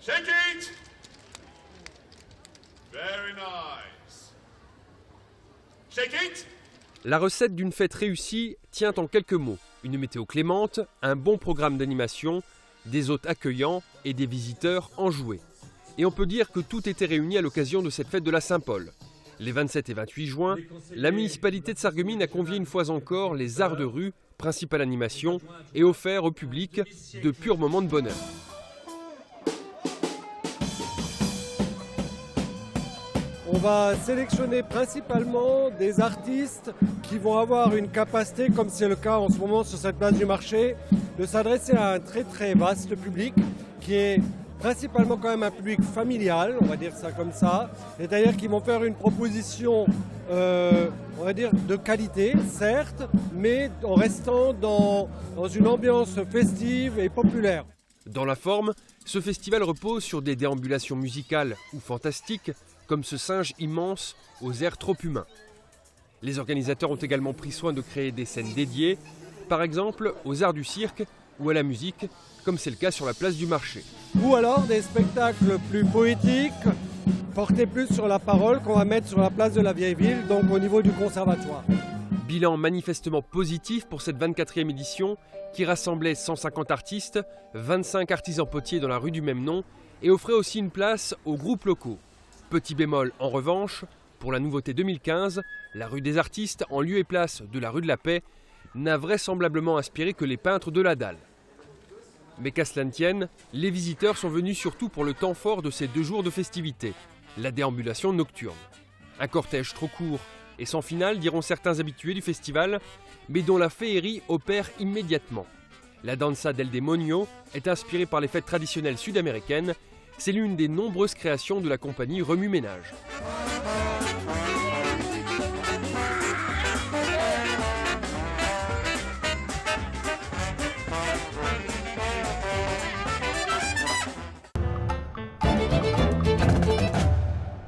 Shake it! Very nice. Shake it! La recette d'une fête réussie tient en quelques mots. Une météo clémente, un bon programme d'animation, des hôtes accueillants et des visiteurs enjoués. Et on peut dire que tout était réuni à l'occasion de cette fête de la Saint-Paul. Les 27 et 28 juin, la municipalité de Sarreguemines a convié une fois encore les arts de rue, principale animation, et offert au public de purs moments de bonheur. On va sélectionner principalement des artistes qui vont avoir une capacité, comme c'est le cas en ce moment sur cette place du marché, de s'adresser à un très très vaste public qui est principalement quand même un public familial, on va dire ça comme ça, c'est-à-dire qu'ils vont faire une proposition, on va dire, de qualité, certes, mais en restant dans une ambiance festive et populaire. Dans la forme, ce festival repose sur des déambulations musicales ou fantastiques, comme ce singe immense aux airs trop humains. Les organisateurs ont également pris soin de créer des scènes dédiées, par exemple aux arts du cirque ou à la musique, comme c'est le cas sur la place du marché. Ou alors des spectacles plus poétiques, portés plus sur la parole, qu'on va mettre sur la place de la Vieille Ville, donc au niveau du conservatoire. Bilan manifestement positif pour cette 24e édition qui rassemblait 150 artistes, 25 artisans potiers dans la rue du même nom et offrait aussi une place aux groupes locaux. Petit bémol en revanche, pour la nouveauté 2015, la rue des artistes, en lieu et place de la rue de la Paix, n'a vraisemblablement inspiré que les peintres de la dalle. Mais qu'à cela ne tienne, les visiteurs sont venus surtout pour le temps fort de ces 2 jours de festivités, la déambulation nocturne. Un cortège trop court et sans finale, diront certains habitués du festival, mais dont la féerie opère immédiatement. La danza del demonio est inspirée par les fêtes traditionnelles sud-américaines. C'est l'une des nombreuses créations de la compagnie Remue Ménage.